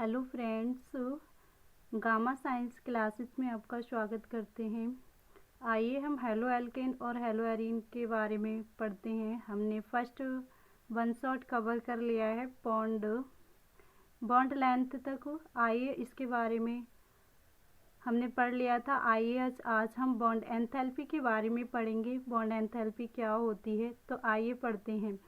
Hello friends, gamma science classes में आपका स्वागत करते हैं। आइए हम हेलो एल्केन और हेलो एरीन के बारे में पढ़ते हैं। हमने फर्स्ट वन शॉट कवर कर लिया है बॉन्ड लेंथ तक। आइए इसके बारे में हमने पढ़ लिया था। आइए आज हम बॉन्ड एंथैल्पी के बारे में पढ़ेंगे। बॉन्ड एंथैल्पी क्या होती है, तो आइए पढ़ते हैं।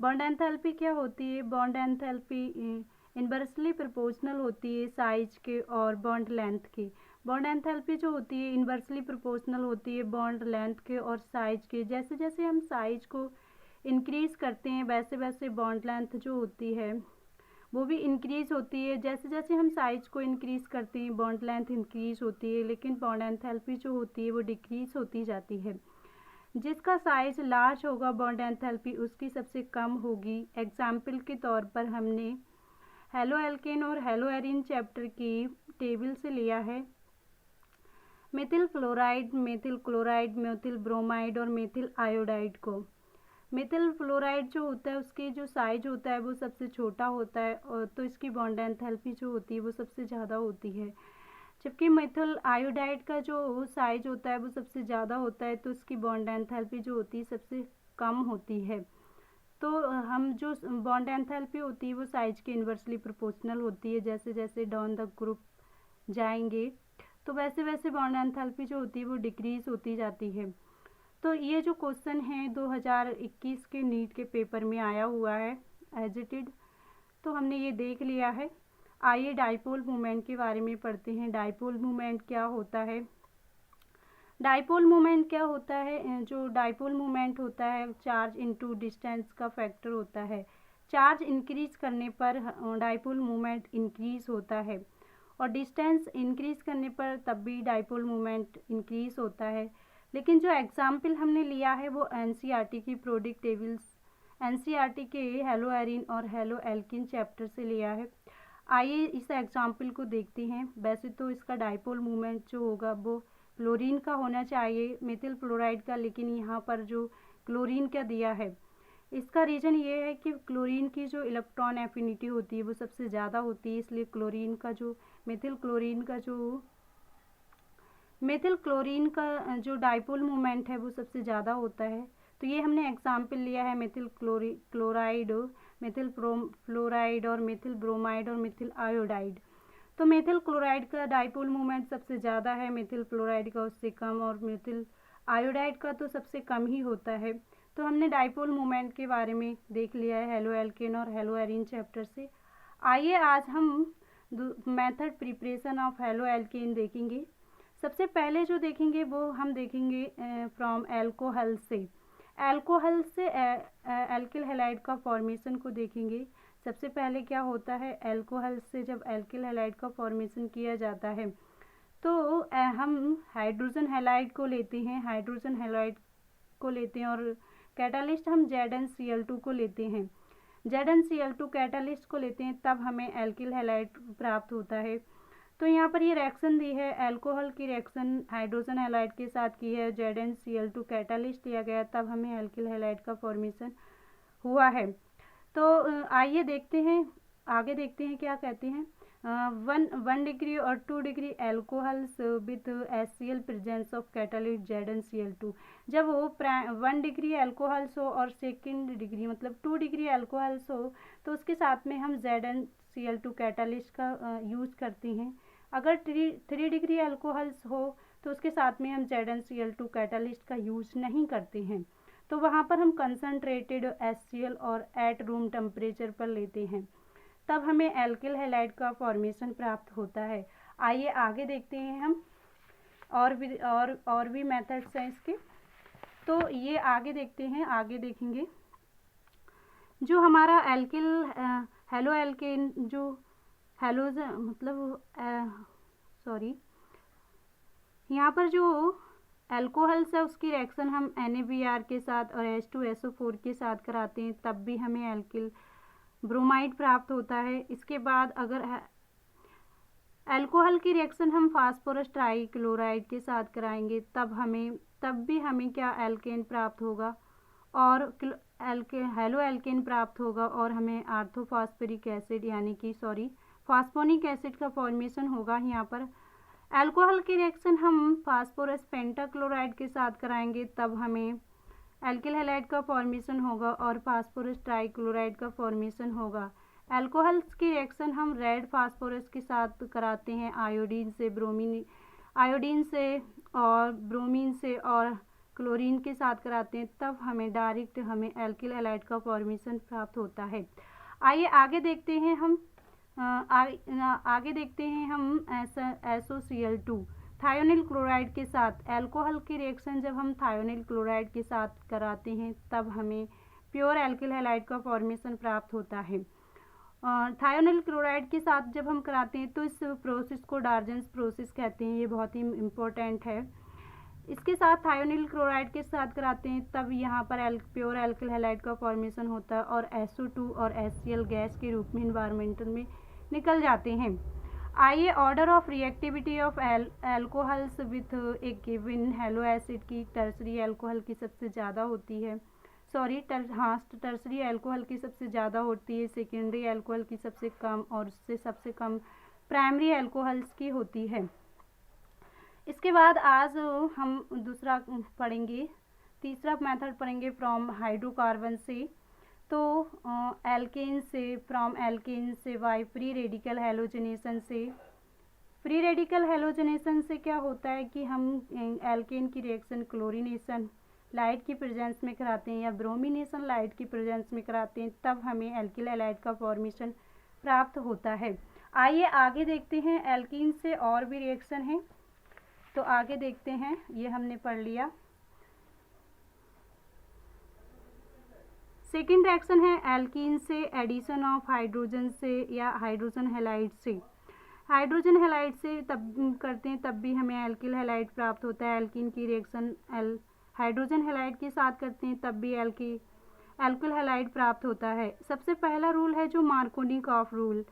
बॉन्ड एंथैल्पी क्या होती है? बॉन्ड एंथैल्पी इन्वर्सली प्रोपोर्शनल होती है साइज के और बॉन्ड लेंथ के। बॉन्ड एंथैल्पी जो होती है इन्वर्सली प्रोपोर्शनल होती है बॉन्ड लेंथ के और साइज के। जैसे जैसे हम साइज को इंक्रीज करते हैं वैसे वैसे बॉन्ड लेंथ जो होती है वो भी इंक्रीज होती है। जैसे जैसे हम साइज को इंक्रीज करते हैं बॉन्ड लेंथ इंक्रीज होती है, लेकिन बॉन्ड एंथैल्पी जो होती है वो डिक्रीज होती जाती है। जिसका साइज लार्ज होगा बॉन्ड एंथैल्पी उसकी सबसे कम होगी। एग्जाम्पल के तौर पर हमने हेलो एल्केन और हेलो एरीन चैप्टर की टेबल से लिया है। Methyl fluoride, methyl chloride, methyl bromide और मेथिल आयोडाइड को। मेथिल फ्लोराइड जो होता है उसकी जो साइज होता है वो सबसे छोटा होता है, और तो इसकी बॉन्ड एंथैल्पी जो होती है वो सबसे ज़्यादा होती है। जबकि मेथिल आयोडाइड का जो साइज होता है वो सबसे ज़्यादा होता है, तो इसकी बॉन्ड एंथैल्पी जो होती है सबसे कम होती है। तो हम जो बॉन्ड एंथैल्पी होती है वो साइज के इन्वर्सली प्रोपोर्शनल होती है। जैसे जैसे डाउन द ग्रुप जाएंगे तो वैसे वैसे बॉन्ड एंथैल्पी जो होती है वो डिक्रीज होती जाती है। तो ये जो क्वेश्चन है 2021 के नीट के पेपर में आया हुआ है एजिटेड, तो हमने ये देख लिया है। आइए डाइपोल मोमेंट के बारे में पढ़ते हैं। डाइपोल मोमेंट क्या होता है? डाइपोल मोमेंट क्या होता है? जो डाइपोल मोमेंट होता है चार्ज इनटू डिस्टेंस का फैक्टर होता है। चार्ज इंक्रीज करने पर डाइपोल मोमेंट इंक्रीज होता है, और डिस्टेंस इंक्रीज करने पर तब भी डाइपोल मोमेंट इंक्रीज होता है। लेकिन जो एग्जाम्पल हमने लिया है वो एनसीईआरटी की प्रोडिक्ट टेबल्स, एनसीईआरटी के हेलो एरीन और हेलो एल्किन चैप्टर से लिया है। आइए इस एग्जाम्पल को देखते हैं। वैसे तो इसका डाइपोल मोमेंट जो होगा वो क्लोरीन का होना चाहिए, मेथिल फ्लोराइड का, लेकिन यहाँ पर जो क्लोरीन का दिया है इसका रीज़न ये है कि क्लोरीन की जो इलेक्ट्रॉन एफिनिटी होती है वो सबसे ज़्यादा होती है, इसलिए क्लोरीन का जो मेथिल क्लोरीन का जो डाइपोल मोमेंट है वो सबसे ज़्यादा होता है। तो ये हमने एग्जाम्पल लिया है मेथिल क्लोराइड, मेथिल फ्लोराइड और मेथिल ब्रोमाइड और मेथिल आयोडाइड। तो मेथिल क्लोराइड का डाइपोल मोमेंट सबसे ज़्यादा है, मेथिल फ्लोराइड का उससे कम, और मेथिल आयोडाइड का तो सबसे कम ही होता है। तो हमने डाइपोल मोमेंट के बारे में देख लिया है हेलो एल्केन और हेलो एरीन चैप्टर से। आइए आज हम method preparation of halo alkane देखेंगे। सबसे पहले जो देखेंगे वो हम देखेंगे फ्रॉम एल्कोहल से। एल्कोहल से एल्किल हैलाइड का फॉर्मेशन को देखेंगे। सबसे पहले क्या होता है, एल्कोहल से जब एल्किल हैलाइड का फॉर्मेशन किया जाता है तो हम हाइड्रोजन हैलाइड को लेते हैं, और कैटालिस्ट हम ZnCl2 को लेते हैं। ZnCl2 कैटालिस्ट को लेते हैं, तब हमें एल्किल हैलाइड प्राप्त होता है। तो यहाँ पर ये रिएक्शन दी है, एल्कोहल की रिएक्शन हाइड्रोजन हैलाइड के साथ की है, ZnCl2 कैटालिस्ट दिया गया, तब हमें एल्किल हैलाइड का फॉर्मेशन हुआ है। तो आइए देखते हैं, आगे देखते हैं क्या कहते हैं। 1 डिग्री और 2 degree alcohols with HCl presence of catalyst ZnCl2। जब वो 1 डिग्री एल्कोहल्स हो और सेकेंड डिग्री मतलब 2 डिग्री एल्कोहल्स हो तो उसके साथ में हम ZnCl2 कैटालिस्ट का यूज़ करते हैं। अगर 3 डिग्री एल्कोहल्स हो तो उसके साथ में हम ZnCl2 कैटालिस्ट का यूज़ नहीं करते हैं। तो वहाँ पर हम कंसनट्रेटेड HCl और एट रूम टेम्परेचर पर लेते हैं, तब हमें एल्किल हैलाइड का फॉर्मेशन प्राप्त होता है। आइए आगे देखते हैं हम, और भी मेथड्स हैं इसके। तो ये आगे देखते हैं, आगे देखेंगे जो हमारा हेलो एल्केन जो हेलोजन मतलब यहाँ पर जो एल्कोहल्स है उसकी रिएक्शन हम NaBr के साथ और H2SO4 के साथ कराते हैं, तब भी हमें एल्किल ब्रोमाइड प्राप्त होता है। इसके बाद अगर एल्कोहल की रिएक्शन हम फास्फोरस ट्राइक्लोराइड के साथ कराएंगे तब भी हमें क्या एल्केन प्राप्त होगा, और हेलो एल्केन प्राप्त होगा, और हमें आर्थोफॉस्फेरिक एसिड यानी कि फास्फोनिक एसिड का फॉर्मेशन होगा यहाँ पर। अल्कोहल की रिएक्शन हम फास्फोरस पेंटाक्लोराइड के साथ कराएंगे, तब हमें एल्किल हैलाइड का फॉर्मेशन होगा और फास्फोरस ट्राइक्लोराइड का फॉर्मेशन होगा। अल्कोहल्स की रिएक्शन हम रेड फास्फोरस के साथ कराते हैं आयोडीन से और ब्रोमीन से और क्लोरीन के साथ कराते हैं, तब हमें डायरेक्ट एल्किल हैलाइड का फॉर्मेशन प्राप्त होता है। आइए आगे देखते हैं हम SOCl2 थायोनिल क्लोराइड के साथ। अल्कोहल की रिएक्शन जब हम थायोनिल क्लोराइड के साथ कराते हैं तब हमें प्योर एल्किल हैलाइड का फॉर्मेशन प्राप्त होता है। थायोनिल क्लोराइड के साथ जब हम कराते हैं तो इस प्रोसेस को डार्जेंस प्रोसेस कहते हैं, ये बहुत ही इम्पोर्टेंट है। इसके साथ थायोनिल क्लोराइड के साथ कराते हैं तब यहाँ पर प्योर एल्किल हैलाइड का फॉर्मेशन होता है और SO2 और HCl गैस के रूप में इन्वायरमेंटल में निकल जाते हैं। आइए order of reactivity of alcohols with A given hello acid की टर्सरी एल्कोहल की सबसे ज़्यादा होती है, टर्सरी एल्कोहल की सबसे ज़्यादा होती है, सेकेंडरी एल्कोहल की सबसे कम और उससे सबसे कम प्राइमरी एल्कोहल्स की होती है। इसके बाद आज हम दूसरा पढ़ेंगे, तीसरा मेथड पढ़ेंगे फ्रॉम हाइड्रोकार्बन से। तो एल्केन से बाय फ्री रेडिकल हैलोजनेशन से। फ्री रेडिकल हैलोजनेशन से क्या होता है कि हम एल्केन की रिएक्शन क्लोरीनेशन लाइट की प्रेजेंस में कराते हैं या ब्रोमिनेशन लाइट की प्रेजेंस में कराते हैं, तब हमें एल्किल हैलाइड का फॉर्मेशन प्राप्त होता है। आइए आगे देखते हैं, एल्कीन से और भी रिएक्शन है तो आगे देखते हैं, ये हमने पढ़ लिया। सेकेंड रिएक्शन है एल्कीन से एडिशन ऑफ हाइड्रोजन से या हाइड्रोजन हैलाइड से। हाइड्रोजन हैलाइड से तब करते हैं तब भी हमें एल्किल हैलाइड प्राप्त होता है। एल्कीन की रिएक्शन हाइड्रोजन हैलाइड के साथ करते हैं तब भी एल्किल हैलाइड प्राप्त होता है। सबसे पहला रूल है जो मार्कोनिकॉफ रूल।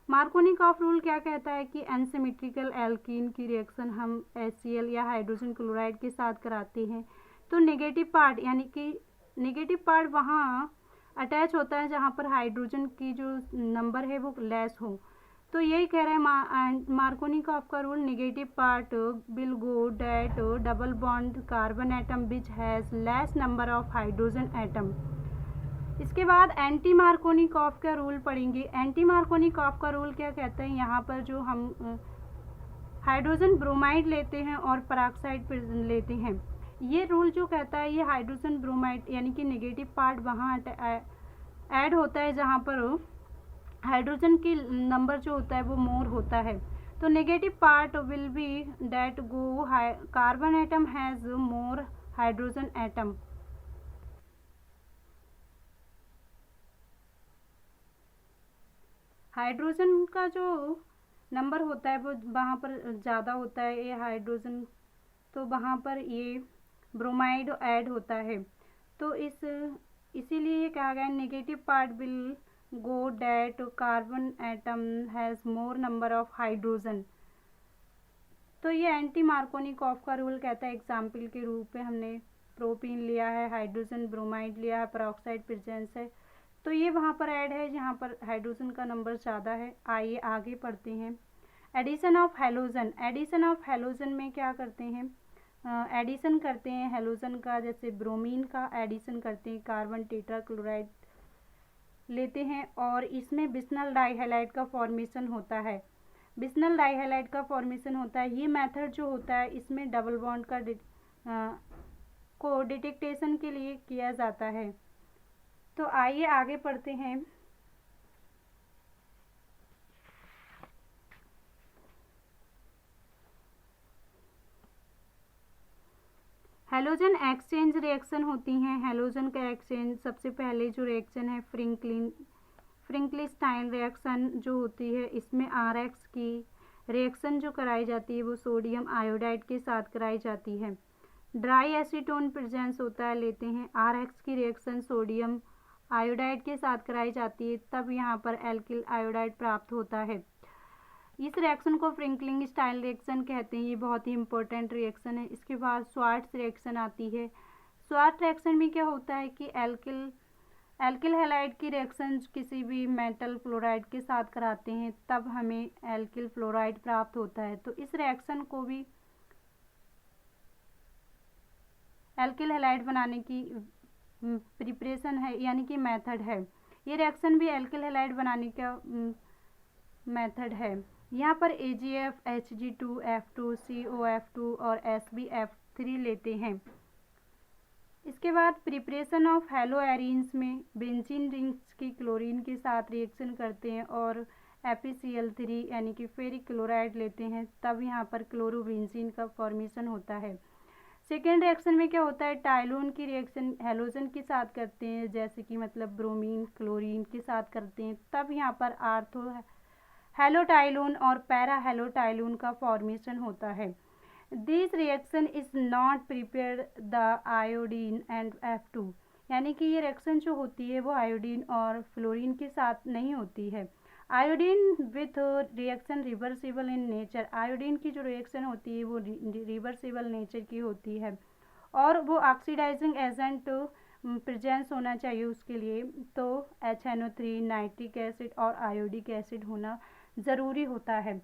मार्कोनिकॉफ रूल क्या कहता है कि अनसिमेट्रिकल एल्कीन की रिएक्शन हम HCl या हाइड्रोजन क्लोराइड के साथ कराते हैं तो नेगेटिव पार्ट यानी कि नेगेटिव पार्ट वहाँ अटैच होता है जहाँ पर हाइड्रोजन की जो नंबर है वो लेस हो। तो यही कह रहे हैं मार्कोनिकॉफ का rule, negative part will go that double bond carbon atom which has less number of hydrogen atom. इसके बाद एंटी मार्कोनिकॉफ का रूल पढ़ेंगे। एंटी मार्कोनिकॉफ का रूल क्या कहता है, यहाँ पर जो हम हाइड्रोजन ब्रोमाइड लेते हैं और पेरोक्साइड लेते हैं, ये रूल जो कहता है ये हाइड्रोजन ब्रोमाइड यानी कि नेगेटिव पार्ट वहाँ ऐड होता है जहाँ पर हाइड्रोजन की नंबर जो होता है वो मोर होता है। तो negative part will be that go carbon atom has more hydrogen atom. Hydrogen का जो नंबर होता है वो वहाँ पर ज़्यादा होता है ये हाइड्रोजन, तो वहाँ पर ये ब्रोमाइड ऐड होता है। तो इसीलिए ये कहा गया negative part will go that carbon atom has more number of hydrogen. तो ये एंटी मार्कोनिकॉफ का रूल कहता है। एग्जाम्पल के रूप में हमने प्रोपीन लिया है, हाइड्रोजन ब्रोमाइड लिया है, पेरोक्साइड प्रेजेंस है, तो ये वहाँ पर ऐड है जहाँ पर हाइड्रोजन का नंबर ज़्यादा है। आइए आगे पढ़ते हैं। Addition of halogen. Addition of halogen में क्या करते हैं, एडिशन करते हैं हैलोजन का, जैसे ब्रोमीन का एडिशन करते हैं, कार्बन टेट्राक्लोराइड लेते हैं और इसमें बिस्नल डाइहैलाइड का फॉर्मेशन होता है। बिस्नल डाइहैलाइड का फॉर्मेशन होता है। ये मेथड जो होता है इसमें डबल बॉन्ड का को डिटेक्टेशन के लिए किया जाता है। तो आइए आगे पढ़ते हैं। हैलोजन एक्सचेंज रिएक्शन होती हैं। हैलोजन का एक्सचेंज सबसे पहले जो रिएक्शन है फ्रिंकलिस्टाइन रिएक्शन जो होती है, इसमें RX की रिएक्शन जो कराई जाती है वो सोडियम आयोडाइड के साथ कराई जाती है। ड्राई एसीटोन प्रेजेंस होता है, लेते हैं। RX की रिएक्शन सोडियम आयोडाइड के साथ कराई जाती है, तब यहाँ पर एल्किल आयोडाइड प्राप्त होता है। इस रिएक्शन को फ्रिंकलिंग स्टाइल रिएक्शन कहते हैं। ये बहुत ही इंपॉर्टेंट रिएक्शन है। इसके बाद स्वार्ट्स रिएक्शन आती है। स्वार्ट्स रिएक्शन में क्या होता है कि एल्किल एल्किल हैलाइड की रिएक्शन किसी भी मेटल फ्लोराइड के साथ कराते हैं तब हमें एल्किल फ्लोराइड प्राप्त होता है। तो इस रिएक्शन को भी एल्किल हैलाइड बनाने की प्रिपरेशन है, यानी कि मेथड है। ये रिएक्शन भी एल्किल हैलाइड बनाने का मेथड है। यहाँ पर AgF, Hg2, F2, COF2 और SbF3 लेते हैं। इसके बाद प्रिपरेशन ऑफ हेलो एरीन्स में बेंजीन रिंग्स की क्लोरीन के साथ रिएक्शन करते हैं और FeCl3 यानी कि फेरिक क्लोराइड लेते हैं, तब यहाँ पर क्लोरोबेंजीन का फॉर्मेशन होता है। सेकेंड रिएक्शन में क्या होता है, टाइलोन की रिएक्शन हेलोजन के साथ करते हैं, जैसे कि मतलब ब्रोमीन क्लोरीन के साथ करते हैं, तब यहाँ पर आर्थो हेलोटाइलोन और पैरा हेलोटाइलोन का फॉर्मेशन होता है। This reaction is not prepare the iodine and F2, यानी कि ये रिएक्शन जो होती है वो आयोडीन और फ्लोरीन के साथ नहीं होती है। Iodine with reaction reversible in nature, iodine की जो रिएक्शन होती है वो रिवर्सिबल नेचर की होती है और वो ऑक्सीडाइजिंग एजेंट प्रेजेंस होना चाहिए उसके लिए, तो HNO3, नाइट्रिक एसिड और आयोडिक एसिड होना ज़रूरी होता है,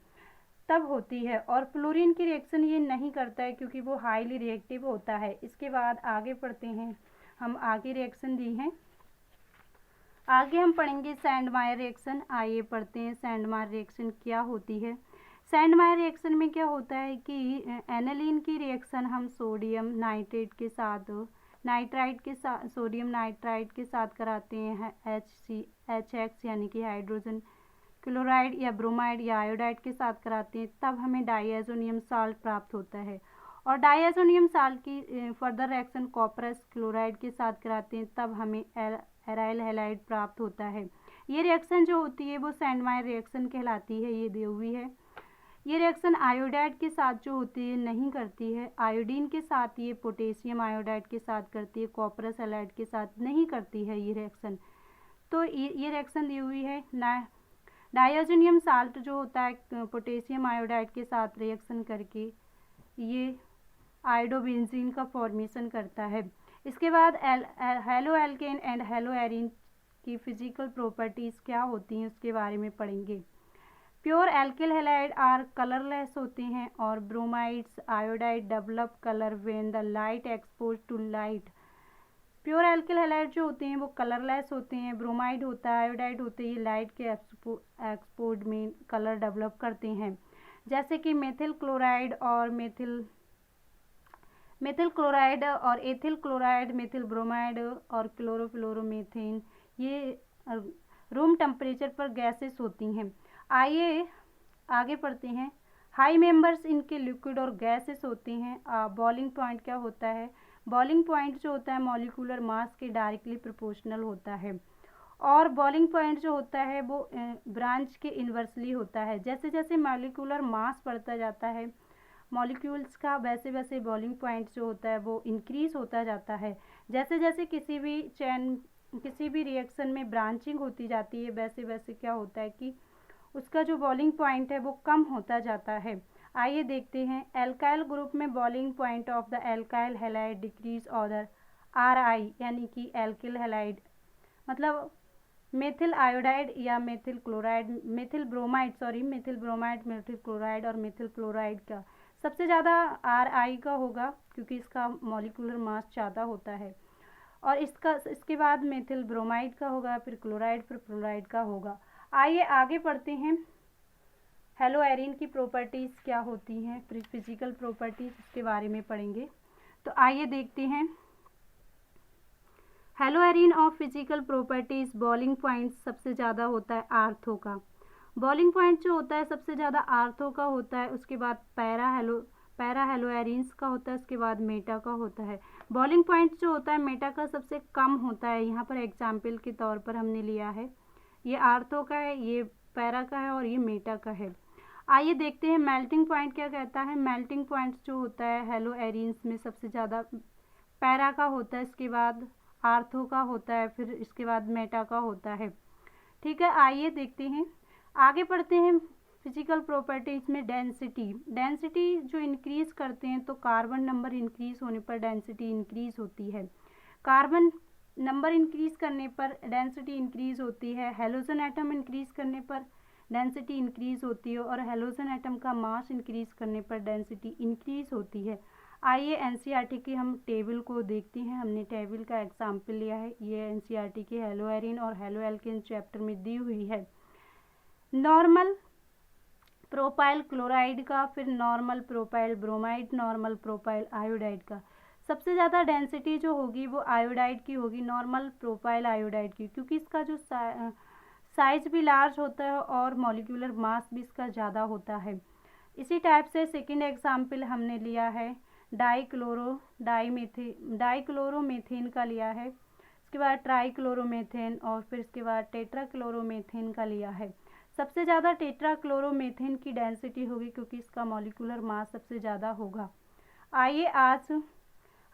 तब होती है। और फ्लोरीन की रिएक्शन ये नहीं करता है क्योंकि वो हाईली रिएक्टिव होता है। इसके बाद आगे पढ़ते हैं, हम आगे रिएक्शन दी हैं, आगे हम पढ़ेंगे सैंडमायर रिएक्शन। आइए पढ़ते हैं सैंडमायर रिएक्शन क्या होती है। सैंडमायर रिएक्शन में क्या होता है कि एनालिन की रिएक्शन हम सोडियम नाइट्राइड के साथ सोडियम नाइट्राइड के साथ कराते हैं HX यानी कि हाइड्रोजन क्लोराइड या ब्रोमाइड या आयोडाइड के साथ कराते हैं, तब हमें डाइएजोनियम साल्ट प्राप्त होता है। और डाइएजोनियम साल्ट की फर्दर रिएक्शन कॉपरस क्लोराइड के साथ कराते हैं, तब हमें एराइल हैलाइड प्राप्त होता है। ये रिएक्शन जो होती है वो सैंडमायर रिएक्शन कहलाती है, ये दी हुई है। ये रिएक्शन आयोडाइड के साथ जो होती है नहीं करती है, आयोडीन के साथ ये पोटेशियम आयोडाइड के साथ करती है, कॉपरस हैलाइड के साथ नहीं करती है ये रिएक्शन। तो ये रिएक्शन दी हुई है। डाइएजोनियम साल्ट जो होता है पोटेशियम आयोडाइड के साथ रिएक्शन करके ये आयोडोबेंजीन का फॉर्मेशन करता है। इसके बाद haloalkane and haloarene की फिजिकल प्रॉपर्टीज़ क्या होती हैं उसके बारे में पढ़ेंगे। Pure alkyl halide are colourless होते हैं और bromides iodide develop colour when the light expose to light. Pure alkyl halide जो होते हैं वो कलरलेस होते हैं, ब्रोमाइड होता है, आयोडाइड होते हैं, ये लाइट के एक्सपोज में कलर डेवलप करते हैं, जैसे कि मेथिल क्लोराइड और मेथिल क्लोराइड और एथिल क्लोराइड, मेथिल ब्रोमाइड और क्लोरोफ्लोरोमीथेन, ये रूम टेम्परेचर पर गैसेस होती हैं। आइए आगे पढ़ते हैं। हाई मेंबर्स इनके लिक्विड और गैसेस होते हैं। बॉइलिंग पॉइंट क्या होता है, बॉइलिंग पॉइंट जो होता है मॉलिक्यूलर मास के डायरेक्टली प्रोपोर्शनल होता है और बॉइलिंग पॉइंट जो होता है वो ब्रांच के इन्वर्सली होता है। जैसे जैसे मॉलिक्यूलर मास बढ़ता जाता है मॉलिक्यूल्स का, वैसे वैसे बॉइलिंग पॉइंट जो होता है वो इंक्रीज होता जाता है। जैसे जैसे किसी भी रिएक्शन में ब्रांचिंग होती जाती है, वैसे वैसे क्या होता है कि उसका जो बॉइलिंग पॉइंट है वो कम होता जाता है। आइए देखते हैं। एल्काइल ग्रुप में boiling point of the alkyl halide decrease order RI यानी कि एल्किल हैलाइड मतलब मेथिल आयोडाइड या methyl chloride, methyl bromide, methyl chloride और मेथिल क्लोराइड का सबसे ज़्यादा RI का होगा क्योंकि इसका मॉलिक्यूलर मास ज़्यादा होता है, और इसके बाद मेथिल ब्रोमाइड का होगा, फिर क्लोराइड, फिर फ्लोराइड का होगा। आइए आगे पढ़ते हैं। हेलो एरीन की प्रॉपर्टीज़ क्या होती हैं, फिजिकल प्रॉपर्टीज़, इसके बारे में पढ़ेंगे। तो आइए देखते हैं। Hello arene of physical properties, boiling point सबसे ज़्यादा होता है आर्थो का। बॉइलिंग पॉइंट जो होता है सबसे ज़्यादा आर्थो का होता है, उसके बाद पैरा हेलो एरीन्स का होता है, उसके बाद मेटा का होता है। बॉइलिंग पॉइंट जो होता है मेटा का सबसे कम होता है, यहाँ पर एग्जाम्पल के तौर पर हमने लिया है, ये आर्थो का है, ये पैरा का है और ये मेटा का है। आइए देखते हैं मेल्टिंग पॉइंट क्या कहता है। मेल्टिंग पॉइंट जो होता है हेलो एरीन्स में सबसे ज़्यादा पैरा का होता है, इसके बाद आर्थो का होता है, फिर इसके बाद मेटा का होता है। ठीक है, आइए देखते हैं, आगे पढ़ते हैं। फिजिकल प्रॉपर्टीज़ में डेंसिटी जो इंक्रीज़ करते हैं तो कार्बन नंबर इंक्रीज़ होने पर डेंसिटी इंक्रीज़ होती है। कार्बन नंबर इंक्रीज़ करने पर डेंसिटी इंक्रीज़ होती है, हैलोजन एटम इंक्रीज़ करने पर डेंसिटी इंक्रीज़ होती है और हैलोजन एटम का मास इंक्रीज़ करने पर डेंसिटी इंक्रीज़ होती है। आइए एनसीईआरटी की हम टेबल को देखते हैं। हमने टेबल का एग्जाम्पल लिया है, ये एनसीईआरटी के हेलो एरिन और हेलो एल्केन चैप्टर में दी हुई है। नॉर्मल प्रोपाइल क्लोराइड का, फिर normal propyl bromide, normal propyl iodide का। सबसे ज़्यादा डेंसिटी जो होगी वो आयोडाइड की होगी, नॉर्मल प्रोपाइल आयोडाइड की, क्योंकि इसका जो साइज भी लार्ज होता है और मॉलिक्यूलर मास भी इसका ज़्यादा होता है। इसी टाइप से सेकंड एग्जाम्पल हमने लिया है डाइक्लोरोमेथेन का लिया है, इसके बाद ट्राइक्लोरोमेथेन और फिर इसके बाद टेट्राक्लोरोमेथेन का लिया है। सबसे ज़्यादा टेट्राक्लोरोमेथेन की डेंसिटी होगी क्योंकि इसका मॉलिक्यूलर मास सबसे ज़्यादा होगा। आइए आज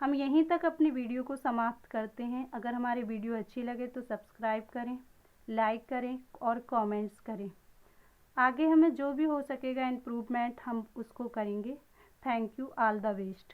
हम यहीं तक अपनी वीडियो को समाप्त करते हैं। अगर हमारी वीडियो अच्छी लगे तो सब्सक्राइब करें, लाइक करें और कमेंट्स करें। आगे हमें जो भी हो सकेगा इम्प्रूवमेंट हम उसको करेंगे। Thank you, all the best.